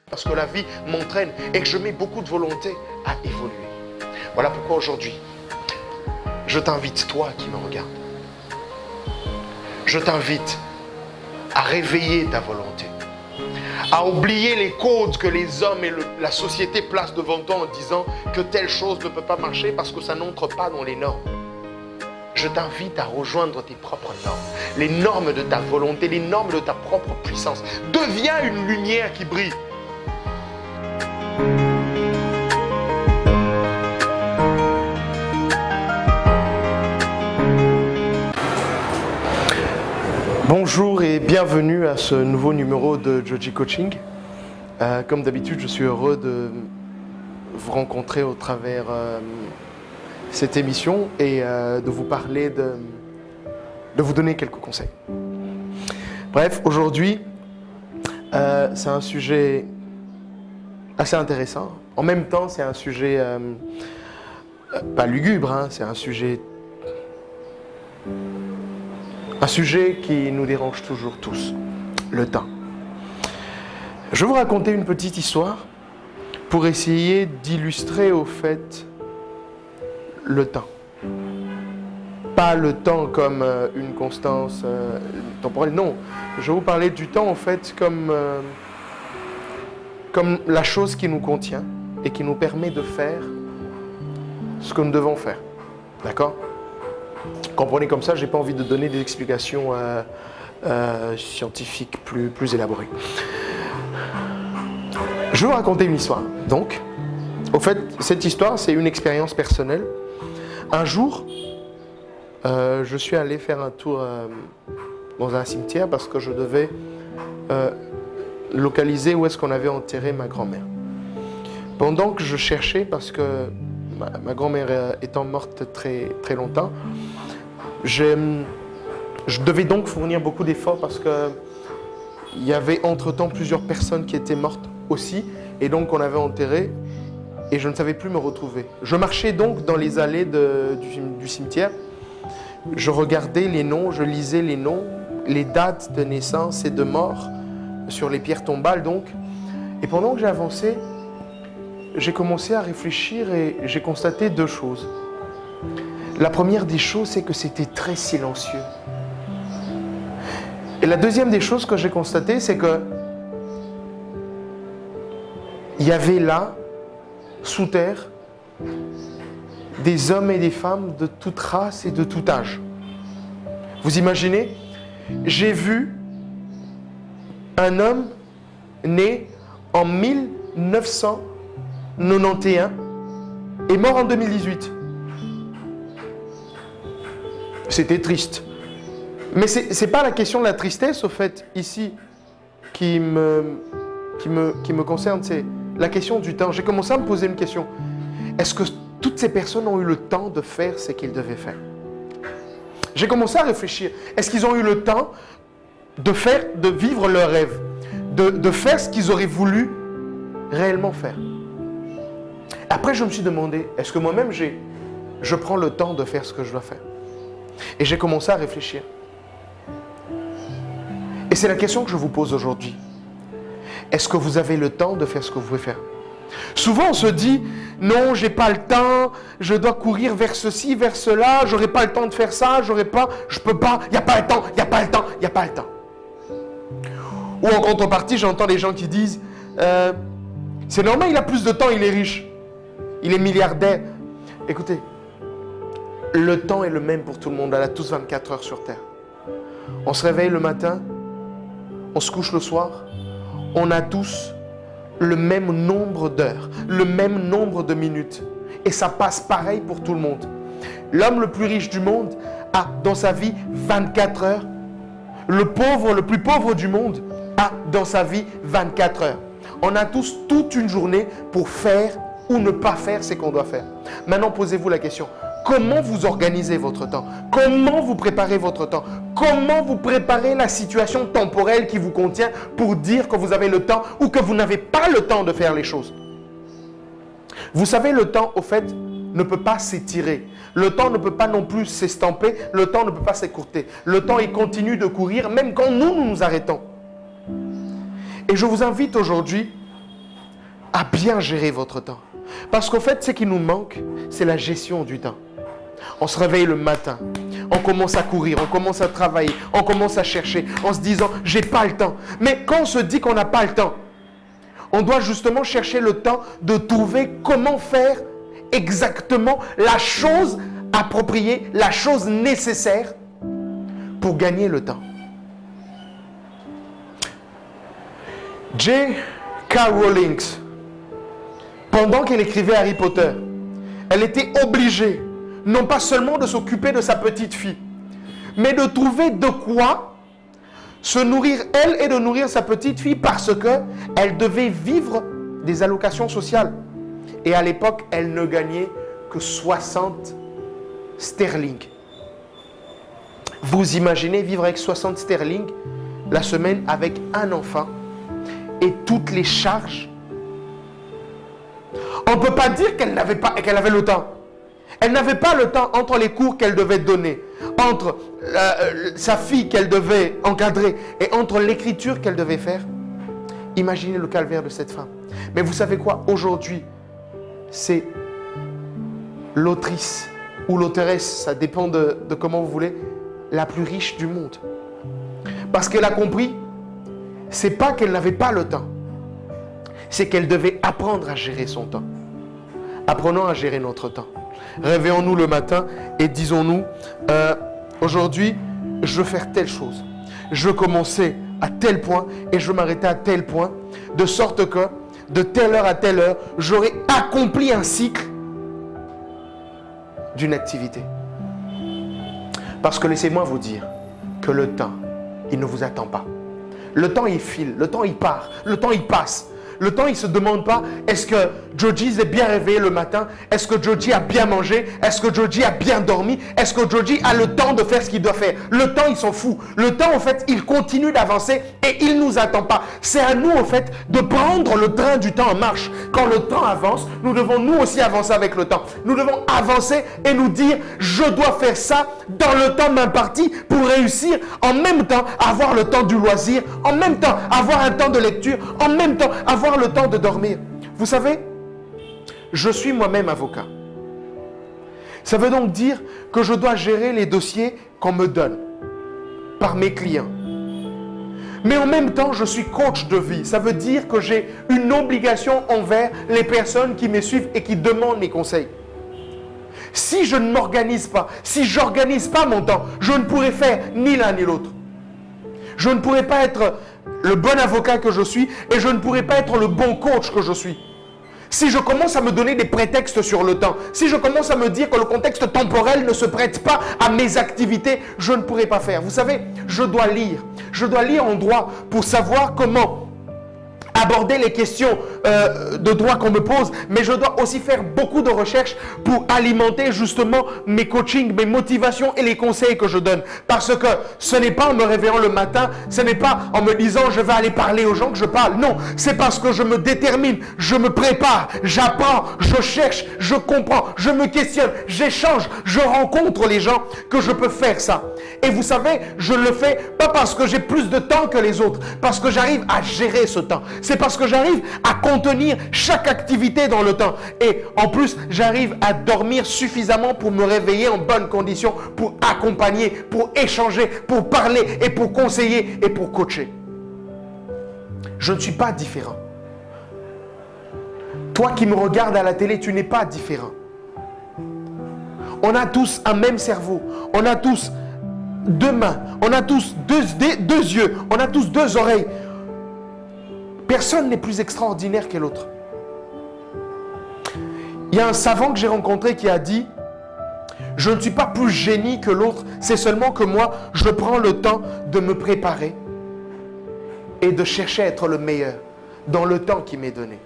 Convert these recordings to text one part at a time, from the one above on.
parce que la vie m'entraîne et que je mets beaucoup de volonté à évoluer. Voilà pourquoi aujourd'hui, je t'invite, toi qui me regardes, je t'invite à réveiller ta volonté, à oublier les codes que les hommes et la société placent devant toi en disant que telle chose ne peut pas marcher parce que ça n'entre pas dans les normes. Je t'invite à rejoindre tes propres normes, les normes de ta volonté, les normes de ta propre puissance. Deviens une lumière qui brille. Bonjour et bienvenue à ce nouveau numéro de Joji Coaching. Comme d'habitude, je suis heureux de vous rencontrer au travers cette émission et de vous parler, de vous donner quelques conseils. Bref, aujourd'hui, c'est un sujet assez intéressant. En même temps, c'est un sujet pas lugubre, hein, c'est un sujet qui nous dérange toujours tous, le temps. Je vais vous raconter une petite histoire pour essayer d'illustrer au fait le temps. Pas le temps comme une constance temporelle, non. Je vais vous parler du temps en fait comme la chose qui nous contient et qui nous permet de faire ce que nous devons faire. D'accord ? Comprenez comme ça, je n'ai pas envie de donner des explications scientifiques plus élaborées. Je vais vous raconter une histoire. Donc, au fait, cette histoire, c'est une expérience personnelle. Un jour, je suis allé faire un tour dans un cimetière parce que je devais localiser où est-ce qu'on avait enterré ma grand-mère. Pendant que je cherchais, parce que ma grand-mère étant morte très, très longtemps, je devais donc fournir beaucoup d'efforts parce qu'il y avait entre-temps plusieurs personnes qui étaient mortes aussi et donc on avait enterré et je ne savais plus me retrouver. Je marchais donc dans les allées du cimetière, je regardais les noms, je lisais les noms, les dates de naissance et de mort sur les pierres tombales donc. Et pendant que j'ai avancé, j'ai commencé à réfléchir et j'ai constaté deux choses. La première des choses, c'est que c'était très silencieux. Et la deuxième des choses que j'ai constatées, c'est que il y avait là, sous terre, des hommes et des femmes de toute race et de tout âge. Vous imaginez? J'ai vu un homme né en 1991 et mort en 2018. C'était triste. Mais ce n'est pas la question de la tristesse, au fait, ici, qui me concerne. C'est la question du temps. J'ai commencé à me poser une question. Est-ce que toutes ces personnes ont eu le temps de faire ce qu'ils devaient faire? J'ai commencé à réfléchir. Est-ce qu'ils ont eu le temps de vivre leur rêve, de faire ce qu'ils auraient voulu réellement faire? Après, je me suis demandé, est-ce que moi-même, je prends le temps de faire ce que je dois faire? Et j'ai commencé à réfléchir. Et c'est la question que je vous pose aujourd'hui. Est-ce que vous avez le temps de faire ce que vous pouvez faire? Souvent, on se dit, non, j'ai pas le temps, je dois courir vers ceci, vers cela, j'aurai pas le temps de faire ça, je peux pas, il n'y a pas le temps, il n'y a pas le temps, il n'y a pas le temps. Ou en contrepartie, j'entends des gens qui disent, c'est normal, il a plus de temps, il est riche, il est milliardaire. Écoutez, le temps est le même pour tout le monde. On a tous 24 heures sur Terre. On se réveille le matin, on se couche le soir. On a tous le même nombre d'heures, le même nombre de minutes. Et ça passe pareil pour tout le monde. L'homme le plus riche du monde a dans sa vie 24 heures. Le plus pauvre du monde a dans sa vie 24 heures. On a tous toute une journée pour faire ou ne pas faire ce qu'on doit faire. Maintenant, posez-vous la question. Comment vous organisez votre temps? Comment vous préparez votre temps? Comment vous préparez la situation temporelle qui vous contient pour dire que vous avez le temps ou que vous n'avez pas le temps de faire les choses? Vous savez, le temps, au fait, ne peut pas s'étirer. Le temps ne peut pas non plus s'estamper. Le temps ne peut pas s'écourter. Le temps, il continue de courir même quand nous nous arrêtons. Et je vous invite aujourd'hui à bien gérer votre temps. Parce qu'en fait, ce qui nous manque, c'est la gestion du temps. On se réveille le matin, on commence à courir, on commence à travailler, on commence à chercher en se disant « j'ai pas le temps ». Mais quand on se dit qu'on n'a pas le temps, on doit justement chercher le temps de trouver comment faire exactement la chose appropriée, la chose nécessaire pour gagner le temps. J.K. Rowling, pendant qu'elle écrivait Harry Potter, elle était obligée non pas seulement de s'occuper de sa petite fille, mais de trouver de quoi se nourrir elle et de nourrir sa petite fille parce qu'elle devait vivre des allocations sociales. Et à l'époque, elle ne gagnait que 60 sterling. Vous imaginez vivre avec 60 sterling la semaine avec un enfant et toutes les charges? On ne peut pas dire qu'elle avait le temps. Elle n'avait pas le temps entre les cours qu'elle devait donner, entre sa fille qu'elle devait encadrer et entre l'écriture qu'elle devait faire. Imaginez le calvaire de cette femme. Mais vous savez quoi? Aujourd'hui, c'est l'autrice ou l'auteuresse, ça dépend de comment vous voulez, la plus riche du monde. Parce qu'elle a compris, c'est pas qu'elle n'avait pas le temps, c'est qu'elle devait apprendre à gérer son temps. Apprenons à gérer notre temps. Réveillons-nous le matin et disons-nous, aujourd'hui, je veux faire telle chose. Je veux commencer à tel point et je veux m'arrêter à tel point, de sorte que de telle heure à telle heure, j'aurai accompli un cycle d'une activité. Parce que laissez-moi vous dire que le temps, il ne vous attend pas. Le temps, il file, le temps, il part, le temps, il passe. Le temps, il ne se demande pas, est-ce que Joji s'est bien réveillé le matin? Est-ce que Joji a bien mangé? Est-ce que Joji a bien dormi? Est-ce que Joji a le temps de faire ce qu'il doit faire? Le temps, il s'en fout. Le temps, en fait, il continue d'avancer et il ne nous attend pas. C'est à nous, en fait, de prendre le train du temps en marche. Quand le temps avance, nous devons nous aussi avancer avec le temps. Nous devons avancer et nous dire, je dois faire ça dans le temps m'imparti pour réussir, en même temps avoir le temps du loisir, en même temps avoir un temps de lecture, en même temps avoir le temps de dormir. Vous savez, je suis moi-même avocat. Ça veut donc dire que je dois gérer les dossiers qu'on me donne par mes clients. Mais en même temps, je suis coach de vie. Ça veut dire que j'ai une obligation envers les personnes qui me suivent et qui demandent mes conseils. Si je ne m'organise pas, si je n'organise pas mon temps, je ne pourrai faire ni l'un ni l'autre. Je ne pourrai pas être le bon avocat que je suis et je ne pourrai pas être le bon coach que je suis. Si je commence à me donner des prétextes sur le temps, si je commence à me dire que le contexte temporel ne se prête pas à mes activités, je ne pourrai pas faire. Vous savez, je dois lire. Je dois lire en droit pour savoir comment aborder les questions de droit qu'on me pose, mais je dois aussi faire beaucoup de recherches pour alimenter justement mes coachings, mes motivations et les conseils que je donne. Parce que ce n'est pas en me réveillant le matin, ce n'est pas en me disant je vais aller parler aux gens que je parle. Non, c'est parce que je me détermine, je me prépare, j'apprends, je cherche, je comprends, je me questionne, j'échange, je rencontre les gens que je peux faire ça. Et vous savez, je ne le fais pas parce que j'ai plus de temps que les autres, parce que j'arrive à gérer ce temps. C'est parce que j'arrive à contenir chaque activité dans le temps. Et en plus, j'arrive à dormir suffisamment pour me réveiller en bonnes conditions, pour accompagner, pour échanger, pour parler et pour conseiller et pour coacher. Je ne suis pas différent. Toi qui me regardes à la télé, tu n'es pas différent. On a tous un même cerveau. On a tous deux mains. On a tous deux yeux. On a tous deux oreilles. Personne n'est plus extraordinaire que l'autre. Il y a un savant que j'ai rencontré qui a dit « Je ne suis pas plus génie que l'autre, c'est seulement que moi, je prends le temps de me préparer et de chercher à être le meilleur dans le temps qui m'est donné. »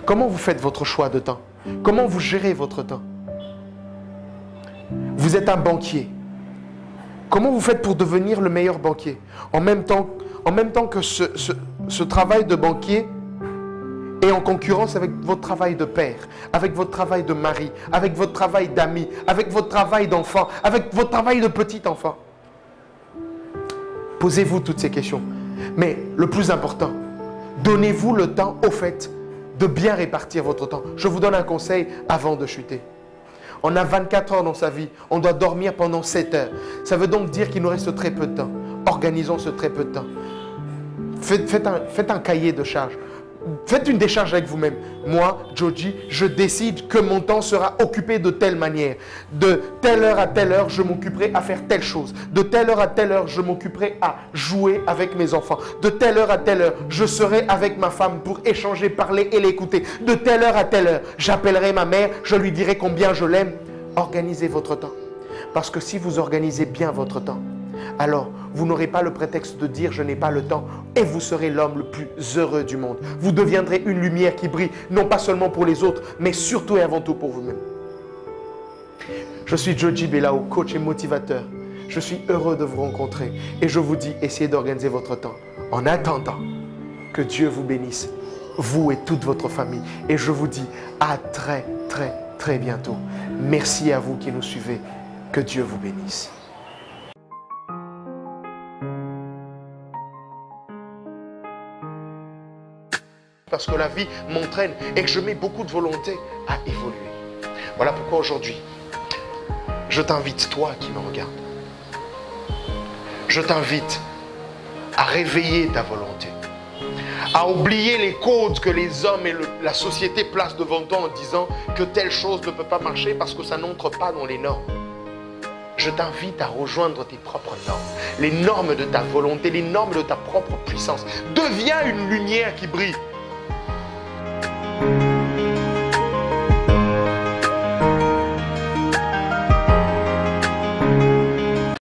Comment vous faites votre choix de temps? Comment vous gérez votre temps? Vous êtes un banquier. Comment vous faites pour devenir le meilleur banquier? En même temps que ce travail de banquier est en concurrence avec votre travail de père, avec votre travail de mari, avec votre travail d'ami, avec votre travail d'enfant, avec votre travail de petit enfant. Posez-vous toutes ces questions. Mais le plus important, Donnez-vous le temps, au fait, de bien répartir votre temps. Je vous donne un conseil avant de chuter. On a 24 heures dans sa vie. On doit dormir pendant 7 heures. Ça veut donc dire qu'il nous reste très peu de temps. Organisons ce très peu de temps. Faites un cahier de charges. Faites une décharge avec vous-même. Moi, Joji, je décide que mon temps sera occupé de telle manière. De telle heure à telle heure, je m'occuperai à faire telle chose. De telle heure à telle heure, je m'occuperai à jouer avec mes enfants. De telle heure à telle heure, je serai avec ma femme pour échanger, parler et l'écouter. De telle heure à telle heure, j'appellerai ma mère, je lui dirai combien je l'aime. Organisez votre temps. Parce que si vous organisez bien votre temps, alors vous n'aurez pas le prétexte de dire « je n'ai pas le temps » et vous serez l'homme le plus heureux du monde. Vous deviendrez une lumière qui brille, non pas seulement pour les autres, mais surtout et avant tout pour vous-même. Je suis Joji Belao, coach et motivateur. Je suis heureux de vous rencontrer et je vous dis, essayez d'organiser votre temps. En attendant, que Dieu vous bénisse, vous et toute votre famille. Et je vous dis à très, très, très bientôt. Merci à vous qui nous suivez. Que Dieu vous bénisse. Parce que la vie m'entraîne et que je mets beaucoup de volonté à évoluer. Voilà pourquoi aujourd'hui, je t'invite, toi qui me regardes, je t'invite à réveiller ta volonté, à oublier les codes que les hommes et la société placent devant toi en disant que telle chose ne peut pas marcher parce que ça n'entre pas dans les normes. Je t'invite à rejoindre tes propres normes, les normes de ta volonté, les normes de ta propre puissance. Deviens une lumière qui brille.